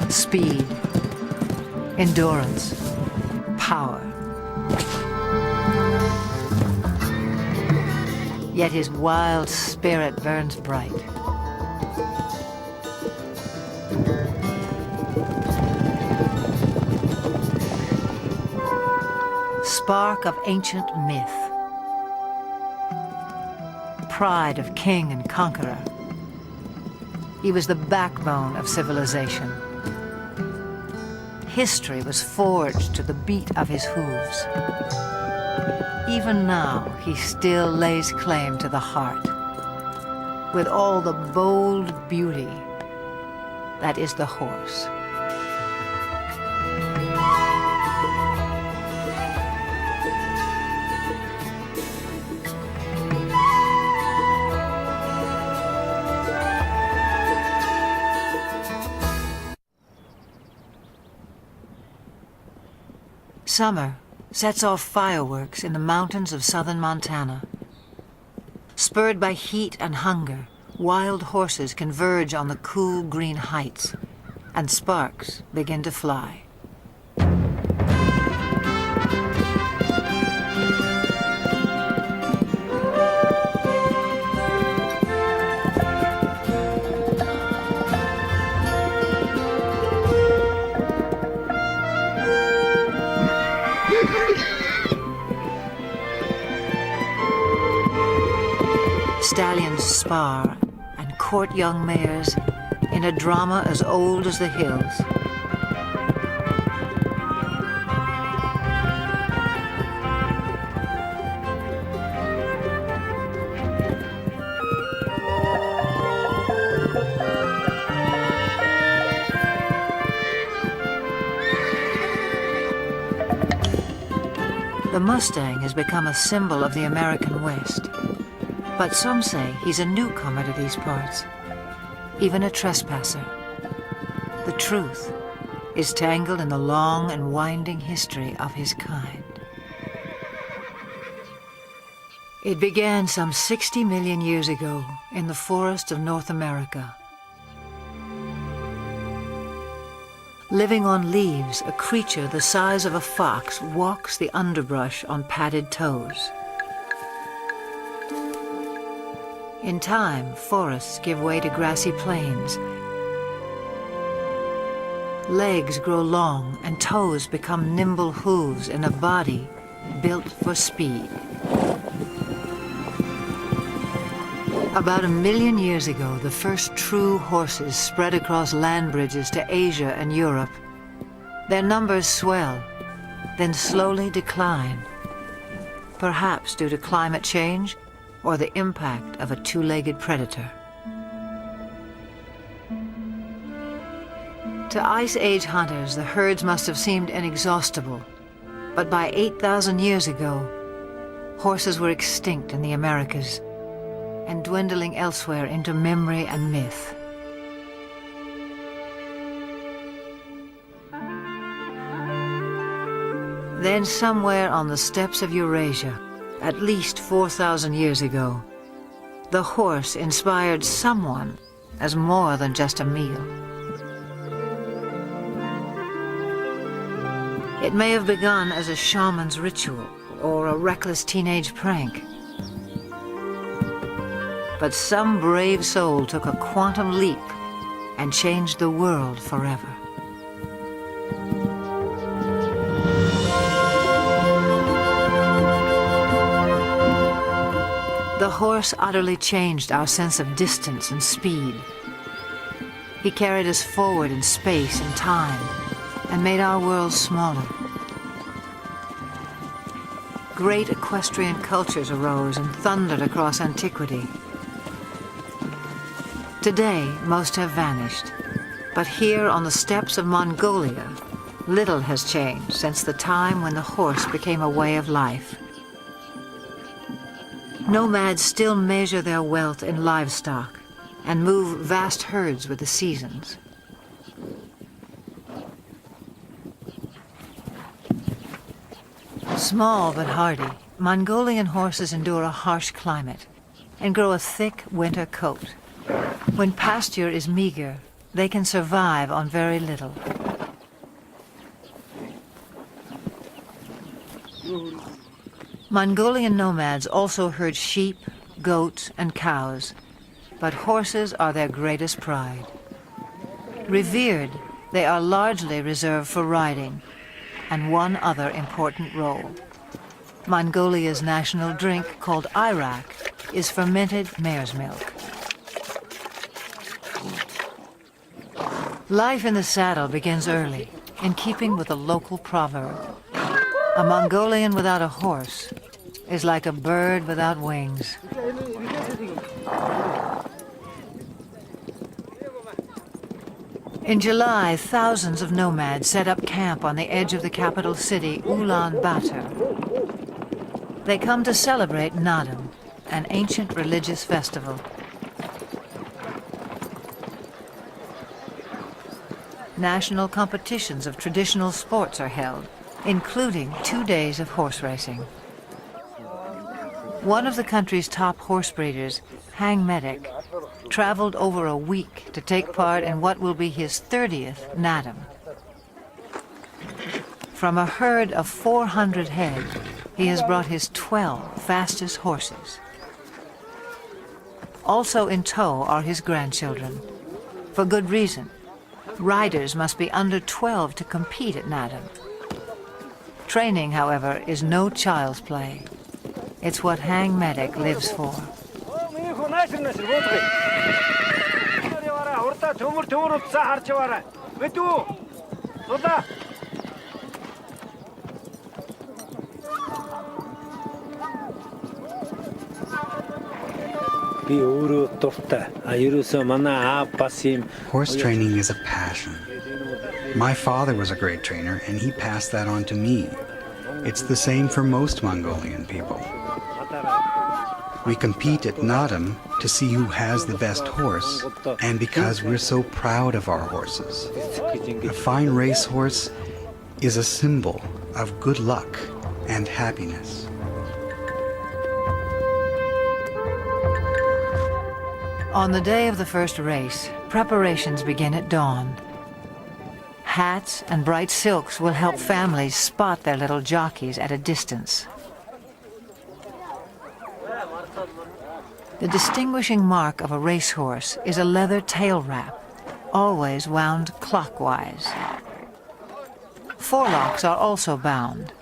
Speed, endurance, power. Yet his wild spirit burns bright. Spark of ancient myth. Pride of king and conqueror. He was the backbone of civilization. History was forged to the beat of his hooves. Even now, he still lays claim to the heart, with all the bold beauty that is the horse. Summer sets off fireworks in the mountains of southern Montana. Spurred by heat and hunger, wild horses converge on the cool green heights, and sparks begin to fly. Stallions spar and court young mares in a drama as old as the hills. The Mustang has become a symbol of the American West. But some say he's a newcomer to these parts, even a trespasser. The truth is tangled in the long and winding history of his kind. It began some 60 million years ago in the forests of North America. Living on leaves, a creature the size of a fox walks the underbrush on padded toes. In time, forests give way to grassy plains. Legs grow long and toes become nimble hooves in a body built for speed. About 1 million years ago, the first true horses spread across land bridges to Asia and Europe. Their numbers swell, then slowly decline, perhaps due to climate change or the impact of a two-legged predator. To Ice Age hunters, the herds must have seemed inexhaustible, but by 8,000 years ago, horses were extinct in the Americas and dwindling elsewhere into memory and myth. Then somewhere on the steppes of Eurasia, at least 4,000 years ago, the horse inspired someone as more than just a meal. It may have begun as a shaman's ritual or a reckless teenage prank. But some brave soul took a quantum leap and changed the world forever. The horse utterly changed our sense of distance and speed. He carried us forward in space and time and made our world smaller. Great equestrian cultures arose and thundered across antiquity. Today, most have vanished, but here on the steppes of Mongolia, little has changed since the time when the horse became a way of life. Nomads still measure their wealth in livestock and move vast herds with the seasons. Small but hardy, Mongolian horses endure a harsh climate and grow a thick winter coat. When pasture is meager, they can survive on very little. Mongolian nomads also herd sheep, goats, and cows, but horses are their greatest pride. Revered, they are largely reserved for riding, and one other important role. Mongolia's national drink, called arak, is fermented mare's milk. Life in the saddle begins early, in keeping with a local proverb. A Mongolian without a horse is like a bird without wings. In July, thousands of nomads set up camp on the edge of the capital city, Ulaanbaatar. They come to celebrate Naadam, an ancient religious festival. National competitions of traditional sports are held, including 2 days of horse racing. One of the country's top horse breeders, Hang Medic, traveled over a week to take part in what will be his 30th Naadam. From a herd of 400 head, he has brought his 12 fastest horses. Also in tow are his grandchildren. For good reason. Riders must be under 12 to compete at Naadam. Training, however, is no child's play. It's what Hang Medic lives for. Horse training is a passion. My father was a great trainer, and he passed that on to me. It's the same for most Mongolian people. We compete at Naadam to see who has the best horse, and because we're so proud of our horses. A fine racehorse is a symbol of good luck and happiness. On the day of the first race, preparations begin at dawn. Hats and bright silks will help families spot their little jockeys at a distance. The distinguishing mark of a racehorse is a leather tail wrap, always wound clockwise. Forelocks are also bound.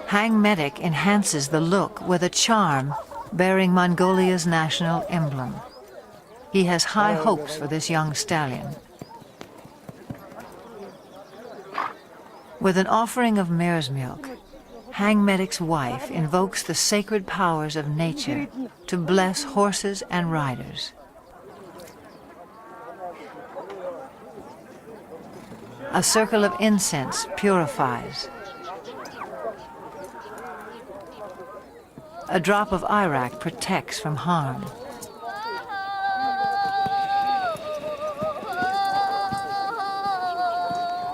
Hang Medic enhances the look with a charm bearing Mongolia's national emblem. He has high hopes for this young stallion. With an offering of mare's milk, Hang Medic's wife invokes the sacred powers of nature to bless horses and riders. A circle of incense purifies. A drop of arak protects from harm.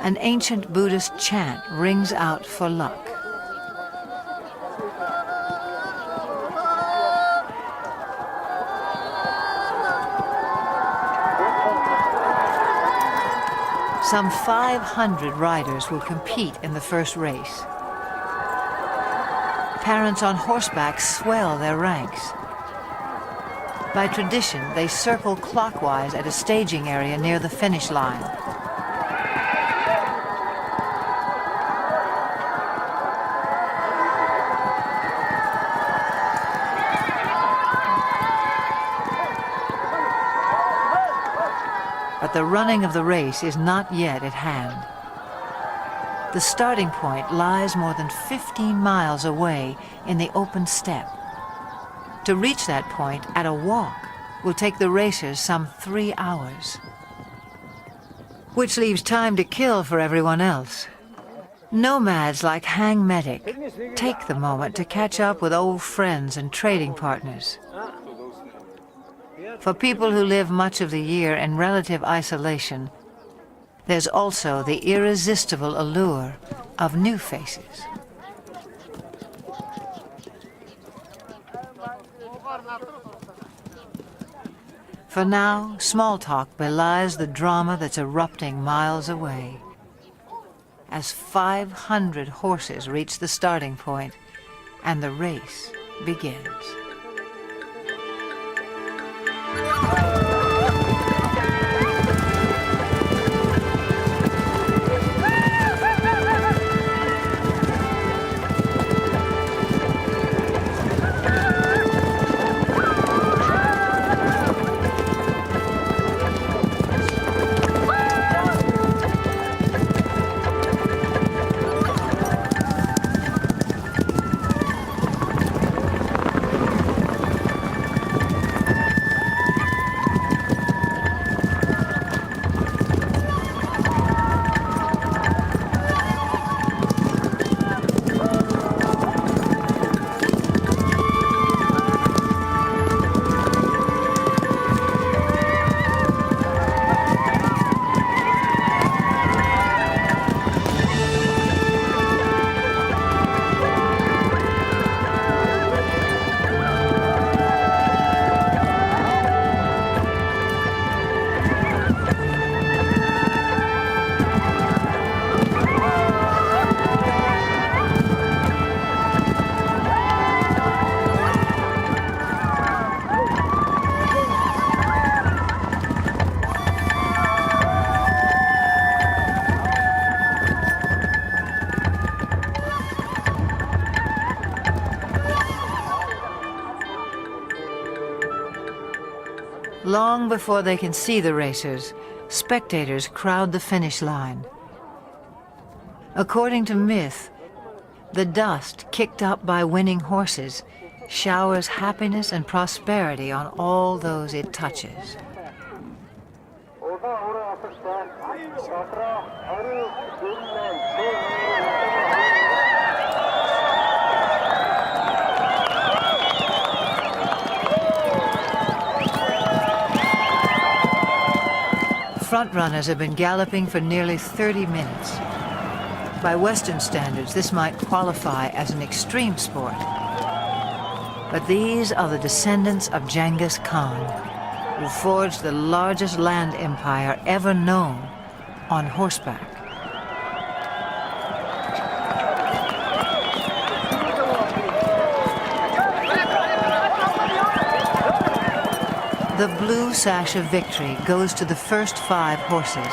An ancient Buddhist chant rings out for luck. Some 500 riders will compete in the first race. Parents on horseback swell their ranks. By tradition, they circle clockwise at a staging area near the finish line. But the running of the race is not yet at hand. The starting point lies more than 15 miles away in the open steppe. To reach that point at a walk will take the racers some 3 hours. Which leaves time to kill for everyone else. Nomads like Hang Medic take the moment to catch up with old friends and trading partners. For people who live much of the year in relative isolation, there's also the irresistible allure of new faces. For now, small talk belies the drama that's erupting miles away. As 500 horses reach the starting point, and the race begins. Long before they can see the racers, spectators crowd the finish line. According to myth, the dust kicked up by winning horses showers happiness and prosperity on all those it touches. Frontrunners have been galloping for nearly 30 minutes. By Western standards, this might qualify as an extreme sport. But these are the descendants of Genghis Khan, who forged the largest land empire ever known on horseback. The blue sash of victory goes to the first 5 horses.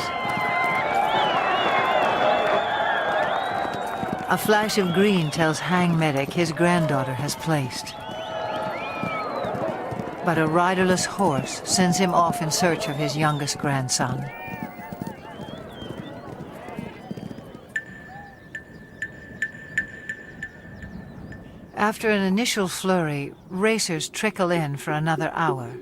A flash of green tells Hang Medic his granddaughter has placed. But a riderless horse sends him off in search of his youngest grandson. After an initial flurry, racers trickle in for another hour.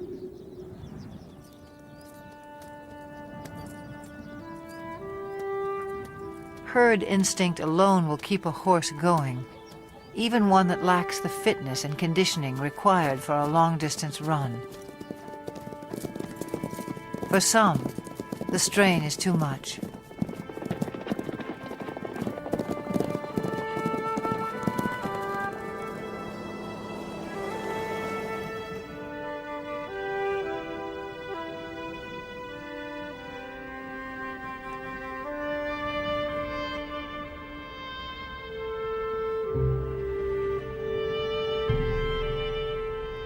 Herd instinct alone will keep a horse going, even one that lacks the fitness and conditioning required for a long-distance run. For some, the strain is too much.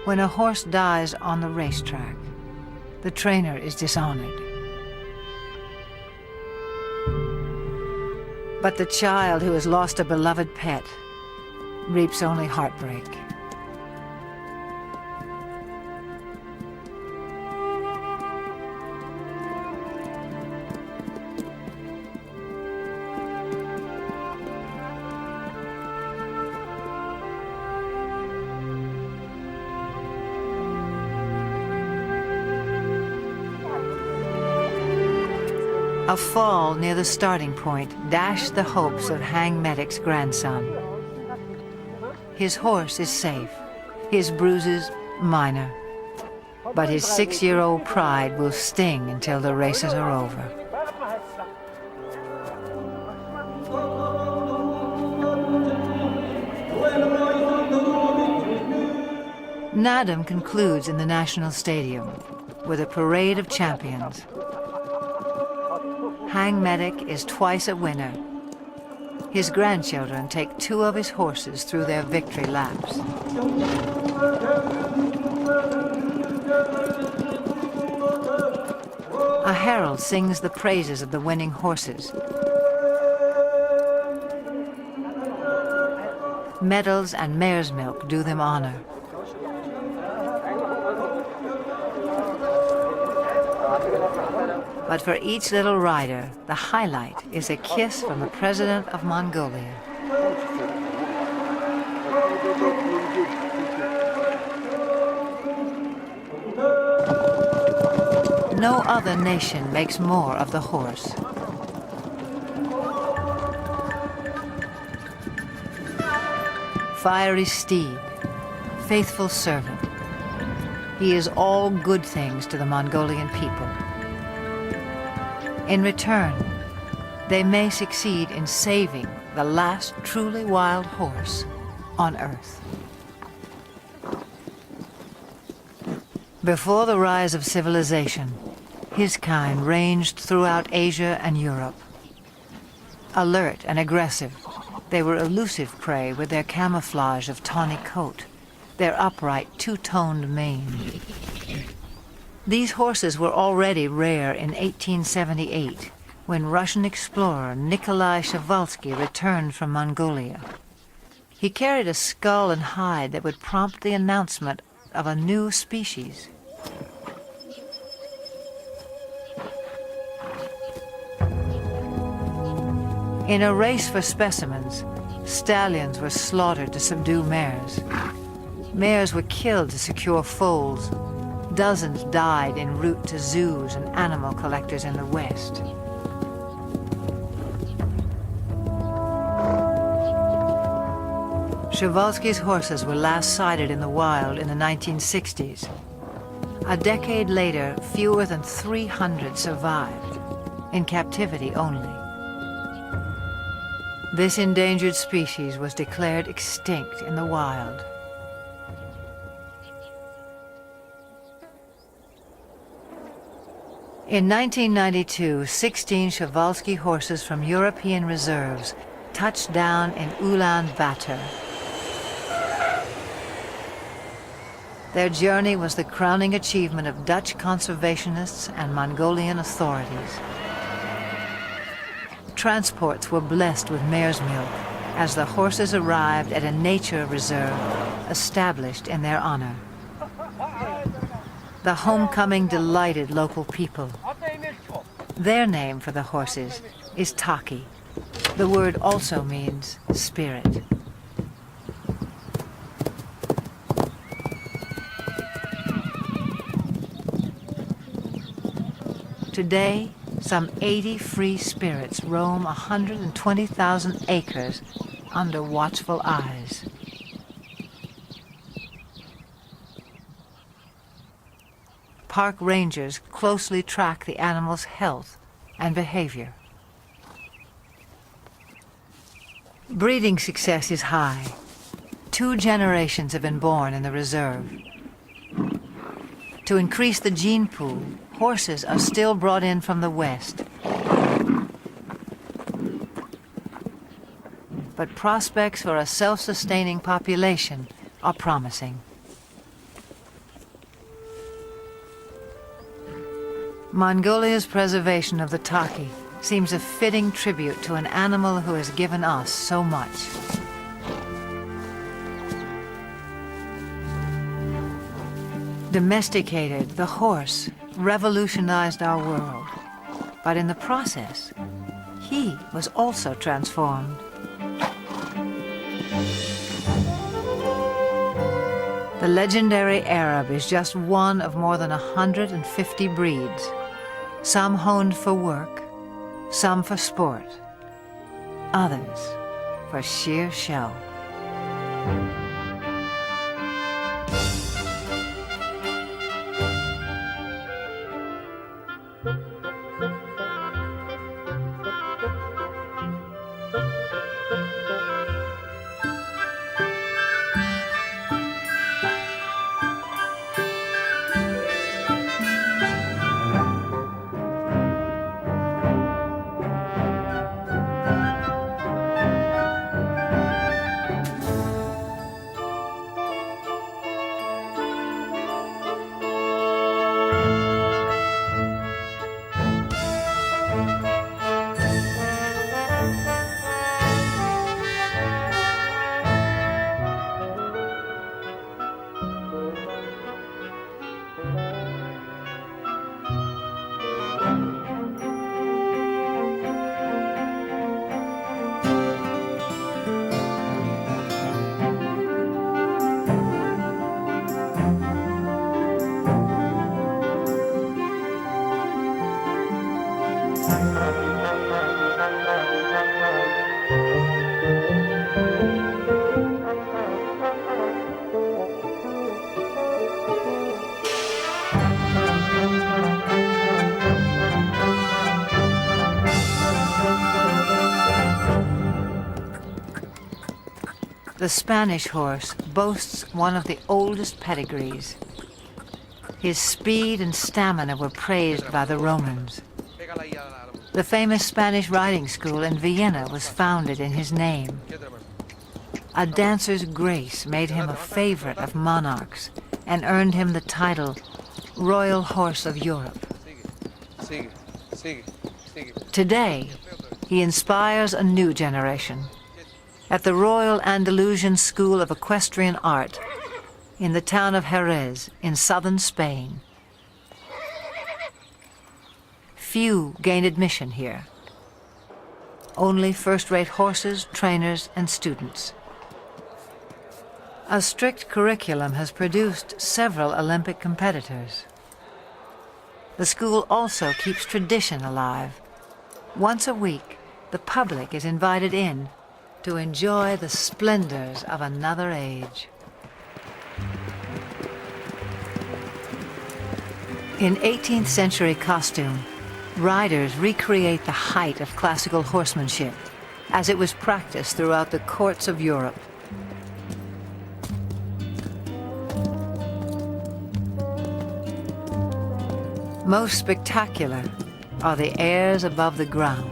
When a horse dies on the racetrack, the trainer is dishonored. But the child who has lost a beloved pet reaps only heartbreak. A fall near the starting point dashed the hopes of Hang Medic's grandson. His horse is safe, his bruises minor, but his 6-year-old pride will sting until the races are over. Nadam concludes in the National Stadium. with a parade of champions. Hang Medic is twice a winner. His grandchildren take 2 of his horses through their victory laps. A herald sings the praises of the winning horses. Medals and mare's milk do them honor. But for each little rider, the highlight is a kiss from the president of Mongolia. No other nation makes more of the horse. Fiery steed, faithful servant. He is all good things to the Mongolian people. In return, they may succeed in saving the last truly wild horse on Earth. Before the rise of civilization, his kind ranged throughout Asia and Europe. Alert and aggressive, they were elusive prey with their camouflage of tawny coat, their upright two-toned mane. These horses were already rare in 1878, when Russian explorer Nikolai Przewalski returned from Mongolia. He carried a skull and hide that would prompt the announcement of a new species. In a race for specimens, stallions were slaughtered to subdue mares. Mares were killed to secure foals. Dozens died en route to zoos and animal collectors in the West. Przewalski's horses were last sighted in the wild in the 1960s. A decade later, fewer than 300 survived, in captivity only. This endangered species was declared extinct in the wild. In 1992, 16 Przewalski horses from European reserves touched down in Ulaanbaatar. Their journey was the crowning achievement of Dutch conservationists and Mongolian authorities. Transports were blessed with mare's milk as the horses arrived at a nature reserve established in their honor. The homecoming delighted local people. Their name for the horses is Taki. The word also means spirit. Today, some 80 free spirits roam 120,000 acres under watchful eyes. Park rangers closely track the animal's health and behavior. Breeding success is high. 2 generations have been born in the reserve. To increase the gene pool, horses are still brought in from the West. But prospects for a self-sustaining population are promising. Mongolia's preservation of the Taki seems a fitting tribute to an animal who has given us so much. Domesticated, the horse revolutionized our world, but in the process, he was also transformed. The legendary Arab is just one of more than 150 breeds, some honed for work, some for sport, others for sheer show. The Spanish horse boasts one of the oldest pedigrees. His speed and stamina were praised by the Romans. The famous Spanish riding school in Vienna was founded in his name. A dancer's grace made him a favorite of monarchs and earned him the title Royal Horse of Europe. Today, he inspires a new generation. At the Royal Andalusian School of Equestrian Art in the town of Jerez in southern Spain. Few gain admission here. Only first-rate horses, trainers, and students. A strict curriculum has produced several Olympic competitors. The school also keeps tradition alive. Once a week, the public is invited in to enjoy the splendors of another age. In 18th century costume, riders recreate the height of classical horsemanship as it was practiced throughout the courts of Europe. Most spectacular are the airs above the ground.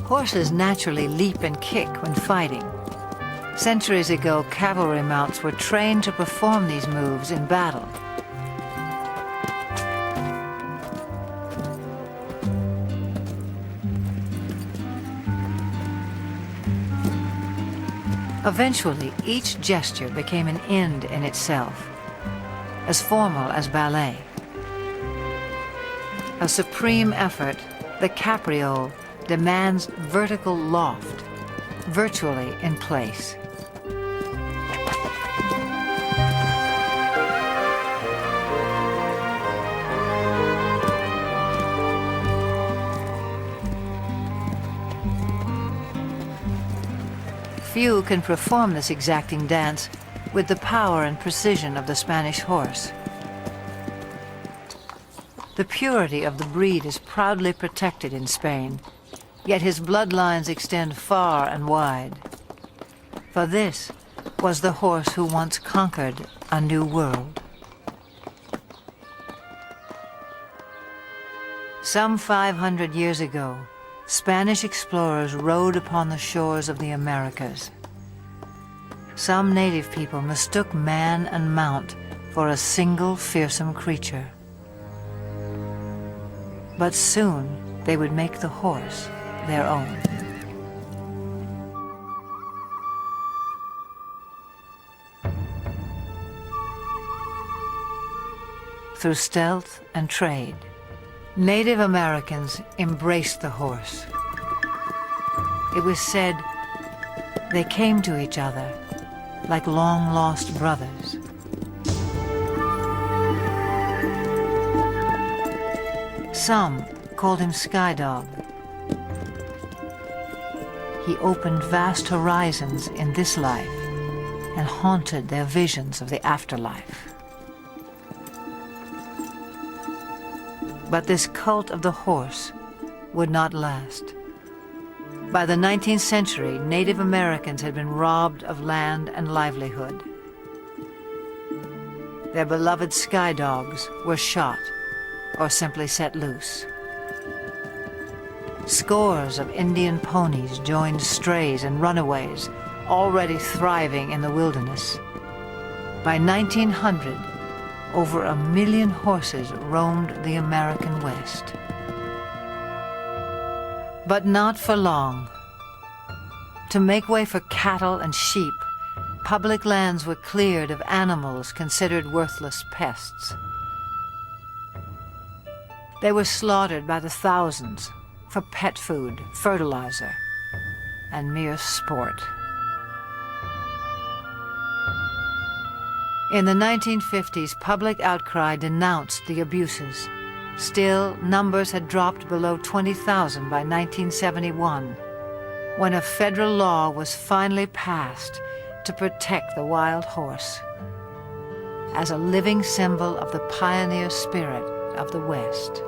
Horses naturally leap and kick when fighting. Centuries ago, cavalry mounts were trained to perform these moves in battle. Eventually, each gesture became an end in itself, as formal as ballet. A supreme effort, the capriole demands vertical loft, virtually in place. Few can perform this exacting dance with the power and precision of the Spanish horse. The purity of the breed is proudly protected in Spain, yet his bloodlines extend far and wide. For this was the horse who once conquered a new world. Some 500 years ago, Spanish explorers rode upon the shores of the Americas. Some native people mistook man and mount for a single fearsome creature. But soon they would make the horse their own. Through stealth and trade, Native Americans embraced the horse. It was said they came to each other like long-lost brothers. Some called him Sky Dog. He opened vast horizons in this life and haunted their visions of the afterlife. But this cult of the horse would not last. By the 19th century, Native Americans had been robbed of land and livelihood. Their beloved sky dogs were shot or simply set loose. Scores of Indian ponies joined strays and runaways, already thriving in the wilderness. By 1900, over 1 million horses roamed the American West. But not for long. To make way for cattle and sheep, public lands were cleared of animals considered worthless pests. They were slaughtered by the thousands for pet food, fertilizer, and mere sport. In the 1950s, public outcry denounced the abuses. Still, numbers had dropped below 20,000 by 1971, when a federal law was finally passed to protect the wild horse as a living symbol of the pioneer spirit of the West.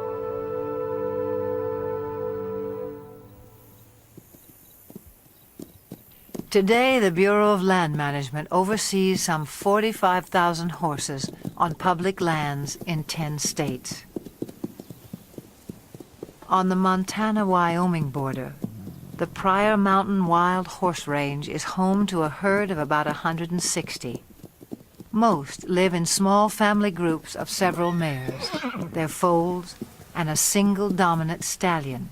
Today, the Bureau of Land Management oversees some 45,000 horses on public lands in 10 states. On the Montana-Wyoming border, the Pryor Mountain Wild Horse Range is home to a herd of about 160. Most live in small family groups of several mares, their foals, and a single dominant stallion.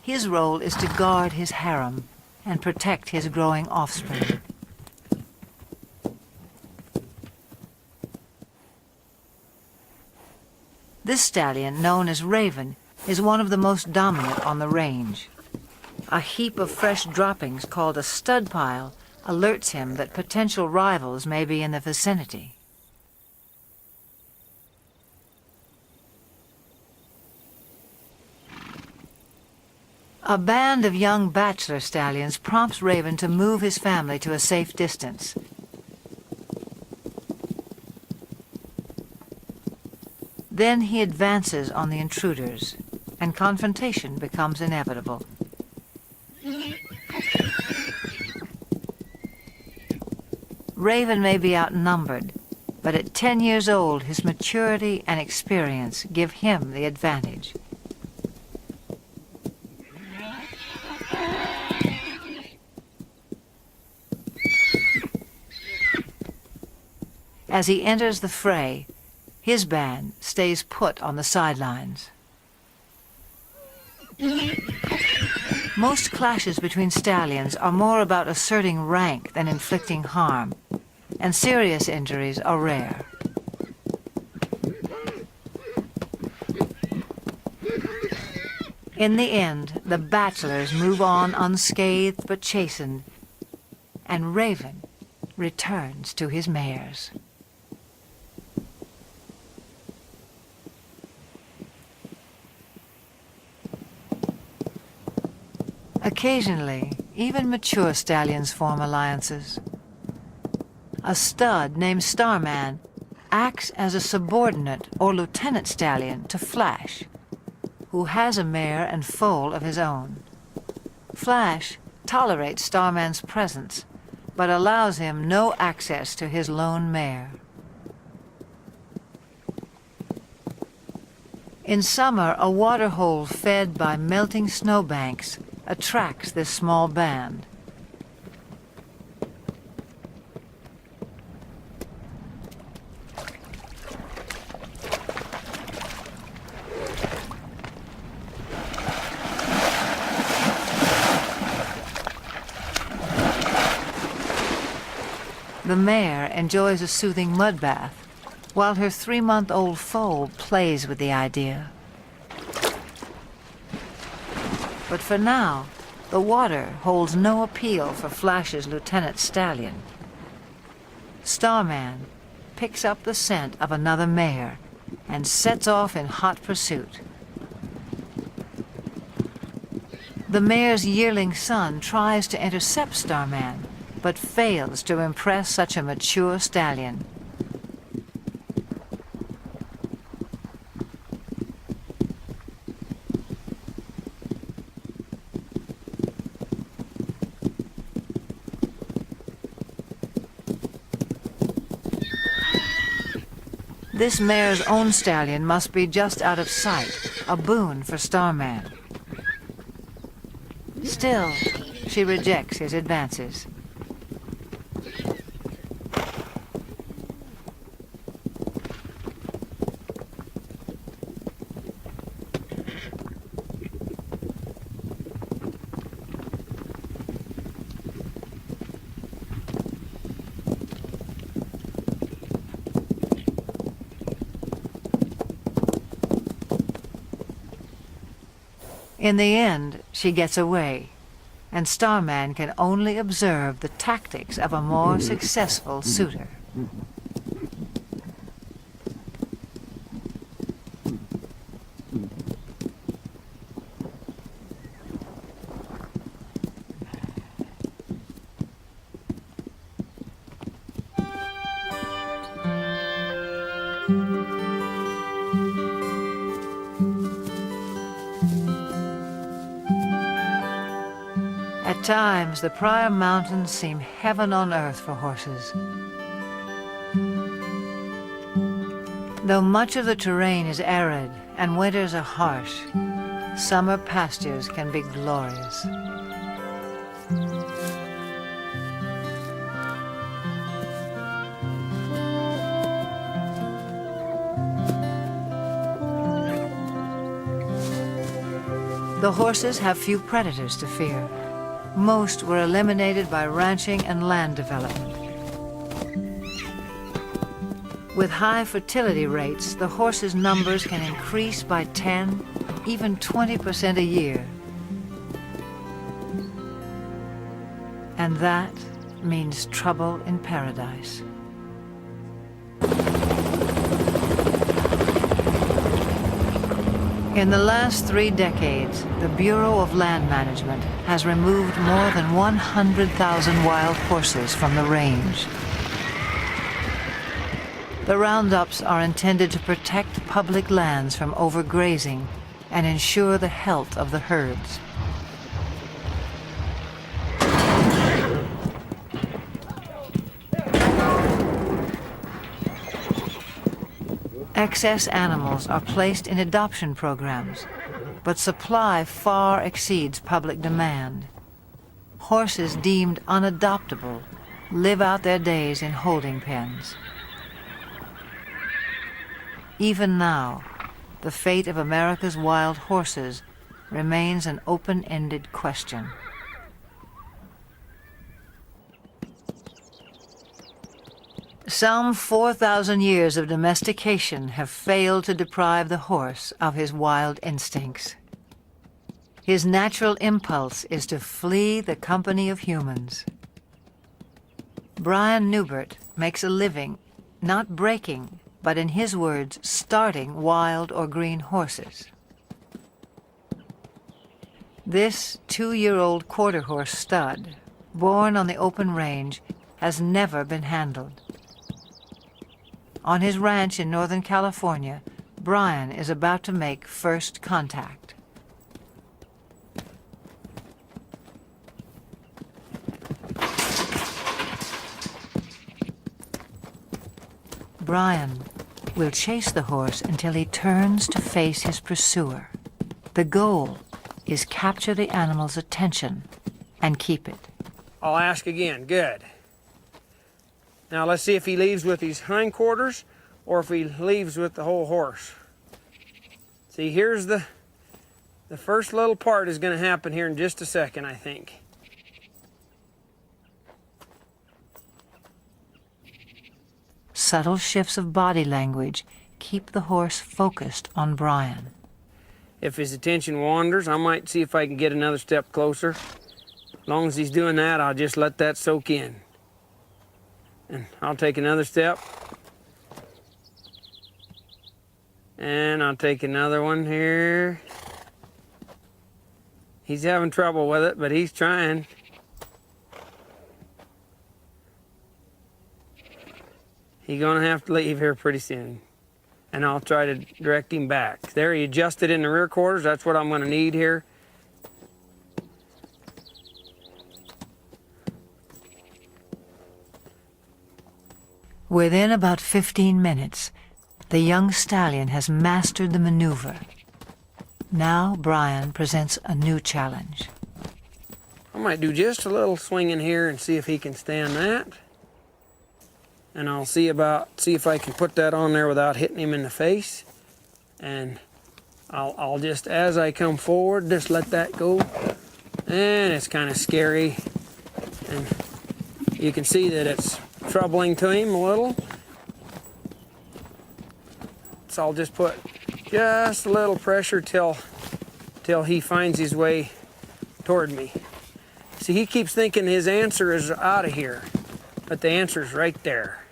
His role is to guard his harem and protect his growing offspring. This stallion, known as Raven, is one of the most dominant on the range. A heap of fresh droppings called a stud pile alerts him that potential rivals may be in the vicinity. A band of young bachelor stallions prompts Raven to move his family to a safe distance. Then he advances on the intruders, and confrontation becomes inevitable. Raven may be outnumbered, but at 10 years old, his maturity and experience give him the advantage. As he enters the fray, his band stays put on the sidelines. Most clashes between stallions are more about asserting rank than inflicting harm, and serious injuries are rare. In the end, the bachelors move on unscathed but chastened, and Raven returns to his mares. Occasionally, even mature stallions form alliances. A stud named Starman acts as a subordinate or lieutenant stallion to Flash, who has a mare and foal of his own. Flash tolerates Starman's presence, but allows him no access to his lone mare. In summer, a waterhole fed by melting snowbanks attracts this small band. The mare enjoys a soothing mud bath, while her 3-month-old foal plays with the idea. But for now, the water holds no appeal for Flash's lieutenant stallion. Starman picks up the scent of another mare and sets off in hot pursuit. The mare's yearling son tries to intercept Starman, but fails to impress such a mature stallion. This mare's own stallion must be just out of sight, a boon for Starman. Still, she rejects his advances. In the end, she gets away, and Starman can only observe the tactics of a more successful suitor. At times, the Pryor Mountains seem heaven on earth for horses. Though much of the terrain is arid and winters are harsh, summer pastures can be glorious. The horses have few predators to fear. Most were eliminated by ranching and land development. With high fertility rates, the horses' numbers can increase by 10, even 20% a year. And that means trouble in paradise. In the last 3 decades, the Bureau of Land Management has removed more than 100,000 wild horses from the range. The roundups are intended to protect public lands from overgrazing and ensure the health of the herds. Excess animals are placed in adoption programs, but supply far exceeds public demand. Horses deemed unadoptable live out their days in holding pens. Even now, the fate of America's wild horses remains an open-ended question. Some 4,000 years of domestication have failed to deprive the horse of his wild instincts. His natural impulse is to flee the company of humans. Brian Newbert makes a living, not breaking, but in his words, starting wild or green horses. This 2-year-old quarter horse stud, born on the open range, has never been handled. On his ranch in Northern California, Brian is about to make first contact. Brian will chase the horse until he turns to face his pursuer. The goal is capture the animal's attention and keep it. I'll ask again. Good. Now let's see if he leaves with his hindquarters or if he leaves with the whole horse. See, here's the first little part is going to happen here in just a second, I think. Subtle shifts of body language keep the horse focused on Brian. If his attention wanders, I might see if I can get another step closer. As long as he's doing that, I'll just let that soak in. And I'll take another step. And I'll take another one here. He's having trouble with it, but he's trying. He's gonna have to leave here pretty soon. And I'll try to direct him back. There, he adjusted in the rear quarters. That's what I'm gonna need here. Within about 15 minutes, the young stallion has mastered the maneuver. Now Brian presents a new challenge. I might do just a little swing in here and see if he can stand that. And I'll see if I can put that on there without hitting him in the face. And I'll just, as I come forward, just let that go. And it's kind of scary. And you can see that it's troubling to him a little. So I'll just put just a little pressure till he finds his way toward me. See, he keeps thinking his answer is out of here, but the answer's right there.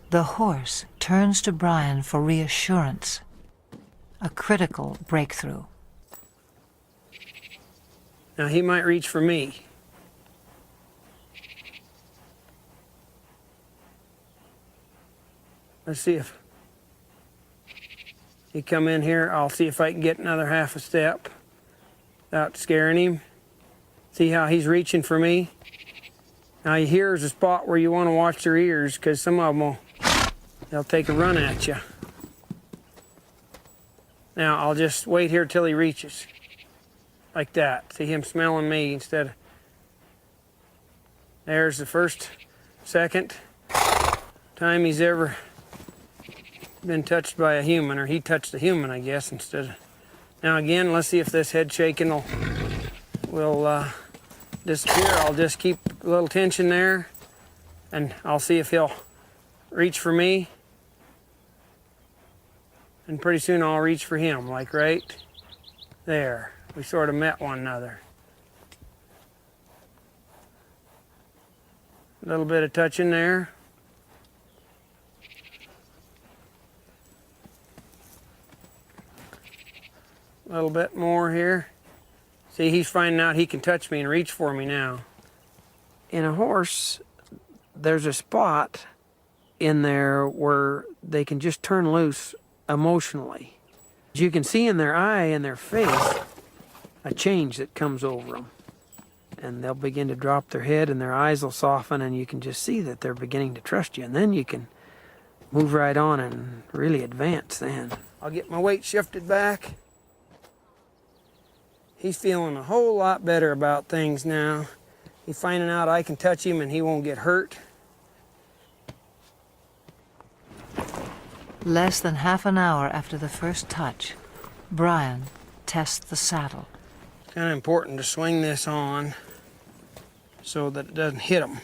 The horse turns to Brian for reassurance. A critical breakthrough. Now he might reach for me. Let's see if he come in here. I'll see if I can get another half a step without scaring him. See how he's reaching for me? Now here's a spot where you want to watch their ears, because some of them they'll take a run at you. Now I'll just wait here till he reaches. Like that. See him smelling me instead of... There's the second time he's ever been touched by a human, or he touched a human, I guess, instead of... Now again, let's see if this head shaking will disappear. I'll just keep a little tension there, and I'll see if he'll reach for me. And pretty soon I'll reach for him, like right there. We sort of met one another. A little bit of touching there. A little bit more here. See, he's finding out he can touch me and reach for me now. In a horse, there's a spot in there where they can just turn loose emotionally. You can see in their eye and their face a change that comes over them. And they'll begin to drop their head and their eyes will soften, and you can just see that they're beginning to trust you. And then you can move right on and really advance then. I'll get my weight shifted back. He's feeling a whole lot better about things now. He's finding out I can touch him and he won't get hurt. Less than half an hour after the first touch, Brian tests the saddle. It's kind of important to swing this on so that it doesn't hit him.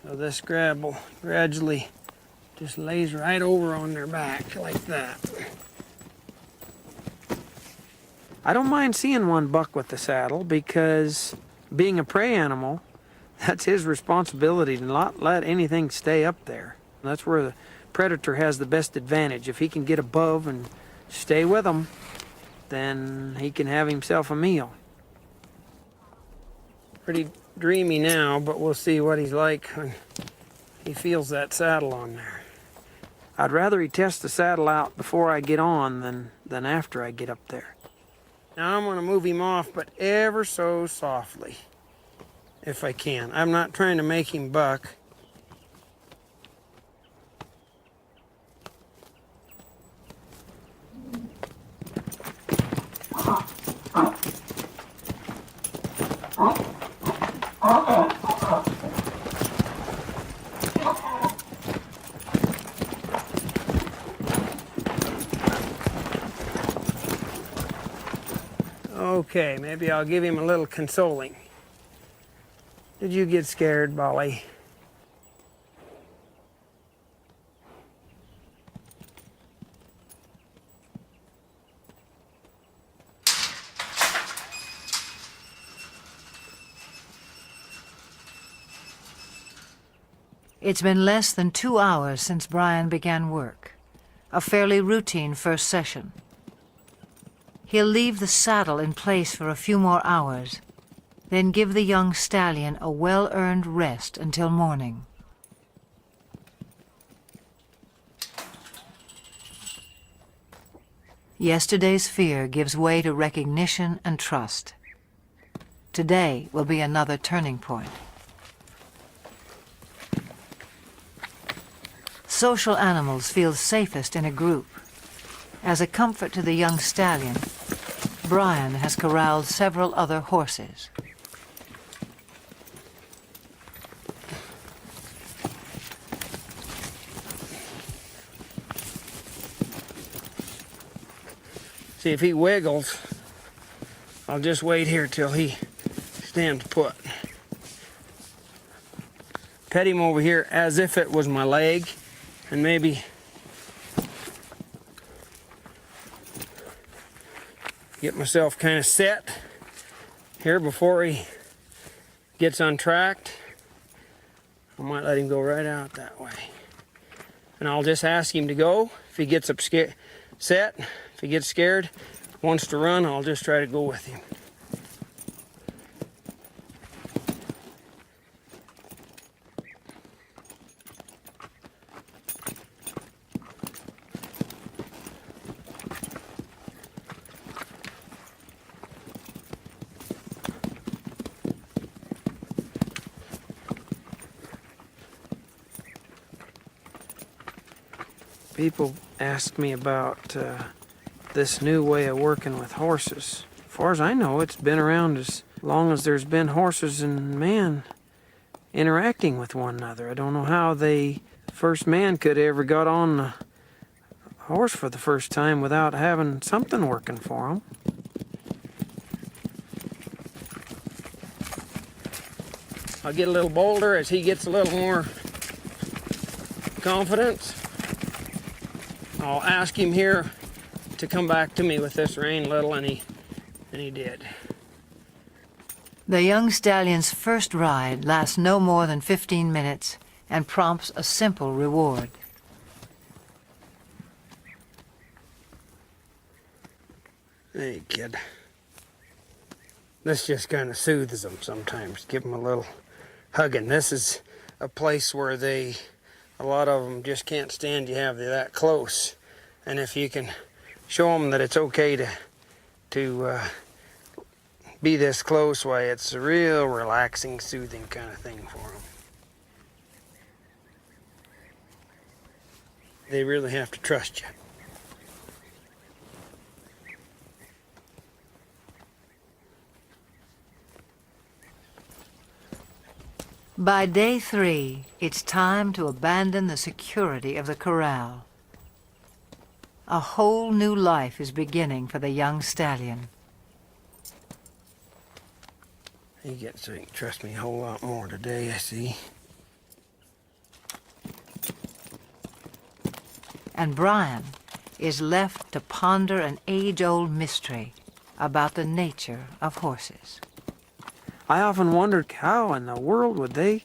So this grab will gradually just lays right over on their back like that. I don't mind seeing one buck with the saddle, because being a prey animal, that's his responsibility to not let anything stay up there. That's where the predator has the best advantage. If he can get above and stay with them, then he can have himself a meal. Pretty dreamy now, but we'll see what he's like when he feels that saddle on there. I'd rather he test the saddle out before I get on than after I get up there. Now I'm going to move him off, but ever so softly, if I can. I'm not trying to make him buck. Okay, maybe I'll give him a little consoling. Did you get scared, Bolly? It's been less than 2 hours since Brian began work. A fairly routine first session. He'll leave the saddle in place for a few more hours, then give the young stallion a well-earned rest until morning. Yesterday's fear gives way to recognition and trust. Today will be another turning point. Social animals feel safest in a group. As a comfort to the young stallion, Brian has corralled several other horses. See, if he wiggles, I'll just wait here till he stands put. Pet him over here as if it was my leg, and maybe get myself kind of set here before he gets untracked. I might let him go right out that way. And I'll just ask him to go. If he gets set, if he gets scared, wants to run, I'll just try to go with him. People ask me about this new way of working with horses. As far as I know, it's been around as long as there's been horses and man interacting with one another. I don't know how the first man could have ever got on a horse for the first time without having something working for him. I'll get a little bolder as he gets a little more confidence. I'll ask him here to come back to me with this rein little, and he did. The young stallion's first ride lasts no more than 15 minutes and prompts a simple reward. Hey, kid. This just kind of soothes them sometimes. Give them a little hugging. This is a place where a lot of them just can't stand you have you that close. And if you can show them that it's okay to be this close, why, it's a real relaxing, soothing kind of thing for them. They really have to trust you. By day 3, it's time to abandon the security of the corral. A whole new life is beginning for the young stallion. He gets so he can trust me a whole lot more today, I see. And Brian is left to ponder an age-old mystery about the nature of horses. I often wondered how in the world would they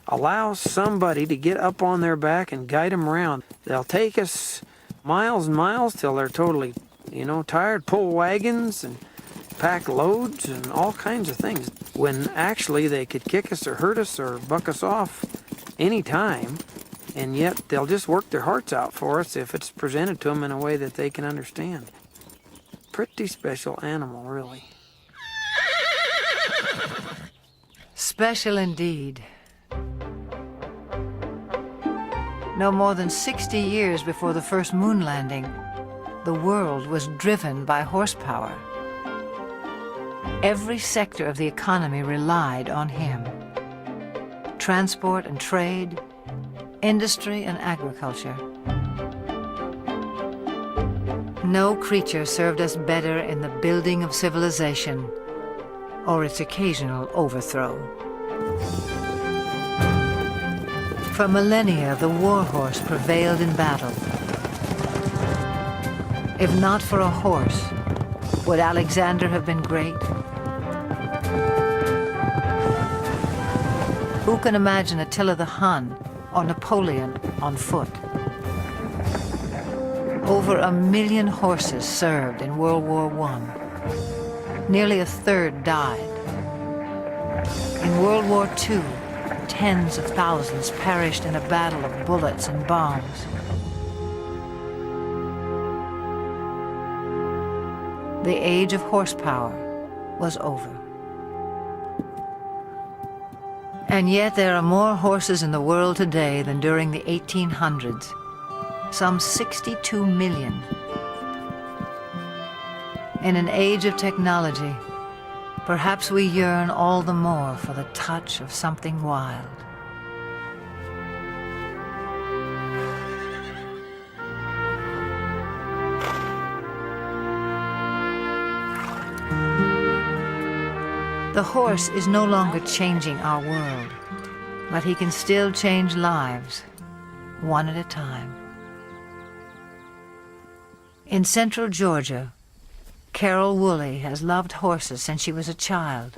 allow somebody to get up on their back and guide them around. They'll take us miles and miles till they're totally, tired, pull wagons and pack loads and all kinds of things, when actually they could kick us or hurt us or buck us off any time, and yet they'll just work their hearts out for us if it's presented to them in a way that they can understand. Pretty special animal, really. Special indeed. No more than 60 years before the first moon landing, the world was driven by horsepower. Every sector of the economy relied on him. Transport and trade, industry and agriculture. No creature served us better in the building of civilization or its occasional overthrow. For millennia, the war horse prevailed in battle. If not for a horse, would Alexander have been great? Who can imagine Attila the Hun or Napoleon on foot? Over 1 million horses served in World War I. Nearly a third died. In World War II, tens of thousands perished in a battle of bullets and bombs. The age of horsepower was over. And yet there are more horses in the world today than during the 1800s. Some 62 million. In an age of technology, perhaps we yearn all the more for the touch of something wild. The horse is no longer changing our world, but he can still change lives, one at a time. In central Georgia, Carol Woolley has loved horses since she was a child.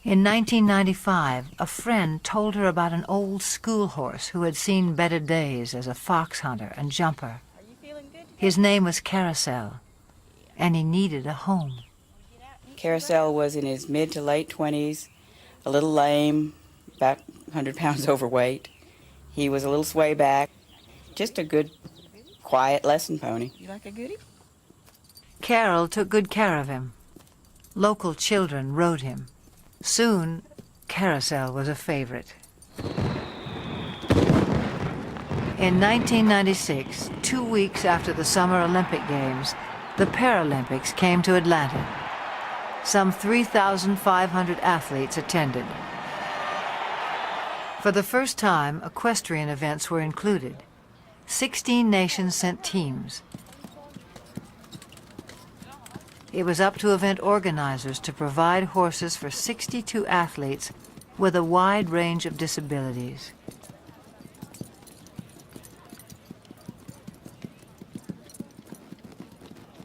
In 1995, a friend told her about an old school horse who had seen better days as a fox hunter and jumper. His name was Carousel, and he needed a home. Carousel was in his mid to late 20s, a little lame, about 100 pounds overweight. He was a little sway back, just a good, quiet lesson pony. You like a goodie? Carol took good care of him. Local children rode him. Soon, Carousel was a favorite. In 1996, 2 weeks after the Summer Olympic Games, the Paralympics came to Atlanta. Some 3,500 athletes attended. For the first time, equestrian events were included. 16 nations sent teams. It was up to event organizers to provide horses for 62 athletes with a wide range of disabilities.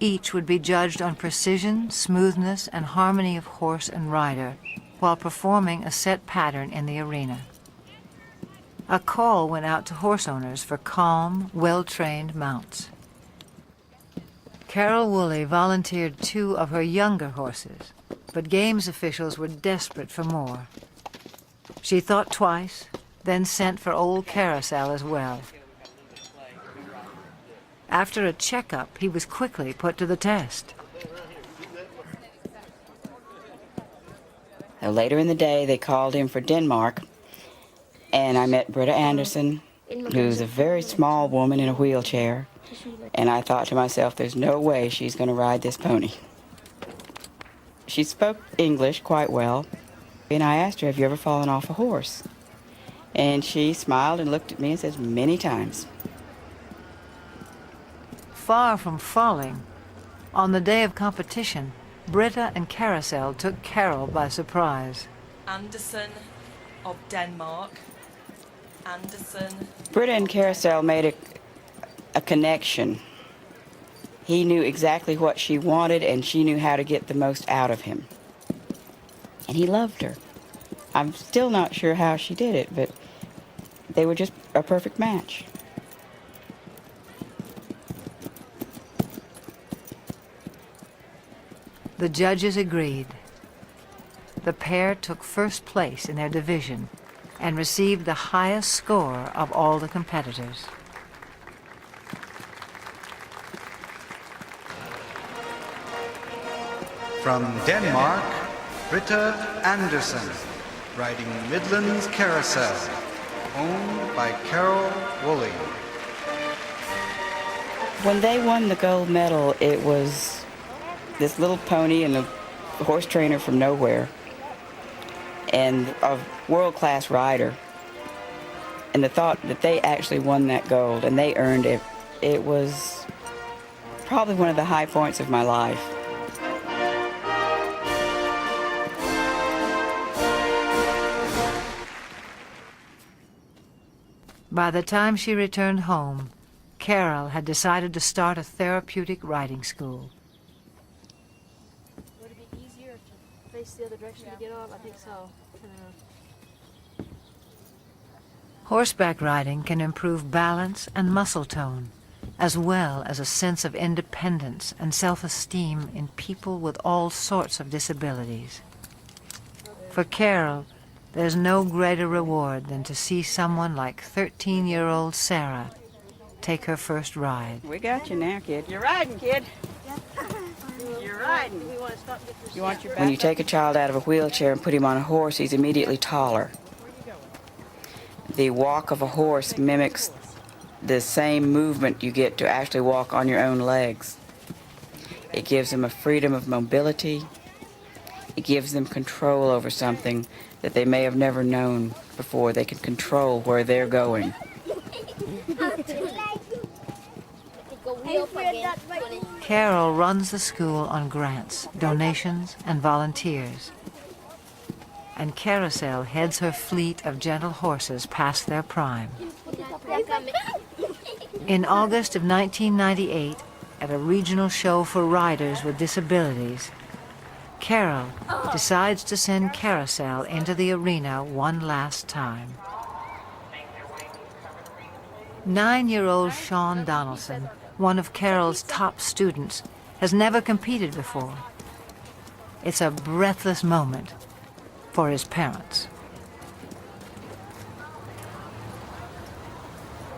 Each would be judged on precision, smoothness, and harmony of horse and rider while performing a set pattern in the arena. A call went out to horse owners for calm, well-trained mounts. Carol Woolley volunteered 2 of her younger horses, but games officials were desperate for more. She thought twice, then sent for old Carousel as well. After a checkup, he was quickly put to the test. Later in the day, they called him for Denmark, and I met Britta Anderson, who's a very small woman in a wheelchair, and I thought to myself, there's no way she's going to ride this pony. She spoke English quite well, and I asked her, have you ever fallen off a horse? And she smiled and looked at me and said, many times. Far from falling, on the day of competition, Britta and Carousel took Carol by surprise. Anderson of Denmark. Anderson. Britta and Carousel made a connection. He knew exactly what she wanted, and she knew how to get the most out of him. And he loved her. I'm still not sure how she did it, but they were just a perfect match. The judges agreed. The pair took first place in their division and received the highest score of all the competitors. From Denmark, Britta Anderson, riding Midland's Carousel, owned by Carol Woolley. When they won the gold medal, it was this little pony and a horse trainer from nowhere and a world-class rider. And the thought that they actually won that gold and they earned it, it was probably one of the high points of my life. By the time she returned home, Carol had decided to start a therapeutic riding school. Would it be easier if you face the other direction to get off? I think so. Horseback riding can improve balance and muscle tone, as well as a sense of independence and self-esteem in people with all sorts of disabilities. For Carol, there's no greater reward than to see someone like 13-year-old Sarah take her first ride. We got you now, kid. You're riding, kid. You're riding. When you take a child out of a wheelchair and put him on a horse, he's immediately taller. The walk of a horse mimics the same movement you get to actually walk on your own legs. It gives them a freedom of mobility. It gives them control over something that they may have never known before. They can control where they're going. Carol runs the school on grants, donations, and volunteers. And Carousel heads her fleet of gentle horses past their prime. In August of 1998, at a regional show for riders with disabilities, Carol decides to send Carousel into the arena one last time. 9-year-old Sean Donaldson, one of Carol's top students, has never competed before. It's a breathless moment for his parents.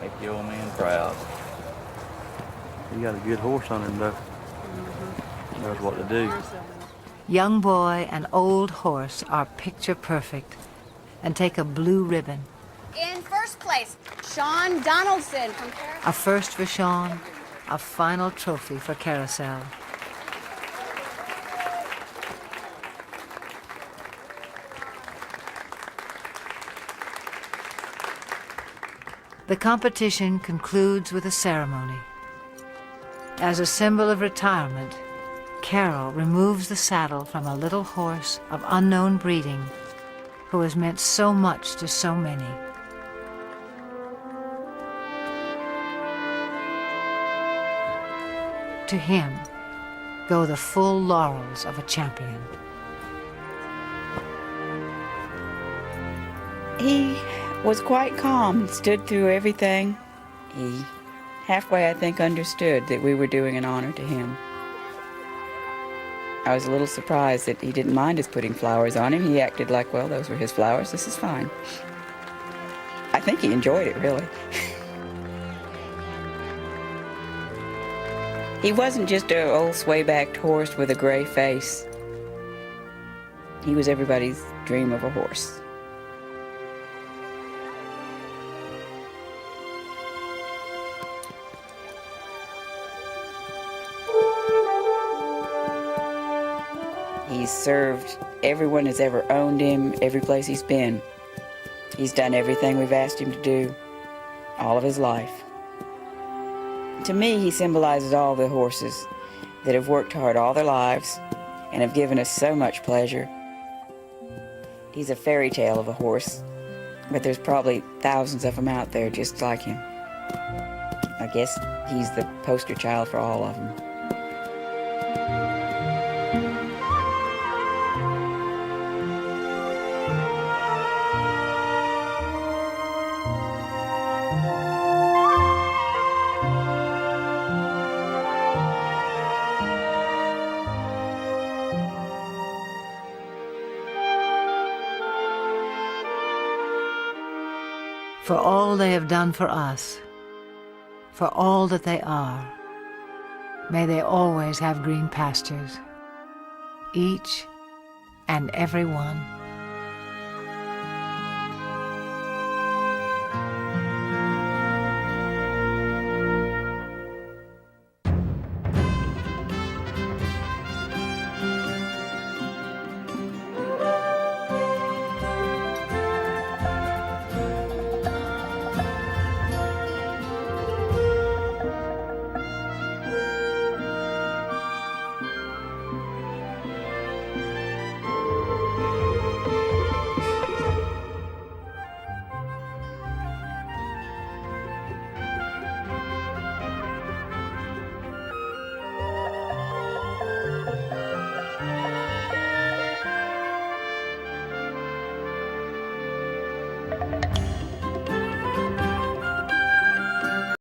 Make the old man proud. He got a good horse on him, though. Knows what to do. Young boy and old horse are picture perfect and take a blue ribbon. In first place, Sean Donaldson from Paris. A first for Sean, a final trophy for Carousel. The competition concludes with a ceremony. As a symbol of retirement, Carol removes the saddle from a little horse of unknown breeding who has meant so much to so many. To him go the full laurels of a champion. He was quite calm, stood through everything. He halfway, I think, understood that we were doing an honor to him. I was a little surprised that he didn't mind us putting flowers on him. He acted like, well, those were his flowers, this is fine. I think he enjoyed it, really. He wasn't just an old sway-backed horse with a gray face. He was everybody's dream of a horse. He's served everyone that's ever owned him, every place he's been. He's done everything we've asked him to do, all of his life. To me, he symbolizes all the horses that have worked hard all their lives and have given us so much pleasure. He's a fairy tale of a horse, but there's probably thousands of them out there just like him. I guess he's the poster child for all of them. For all they have done for us, for all that they are, may they always have green pastures, each and every one.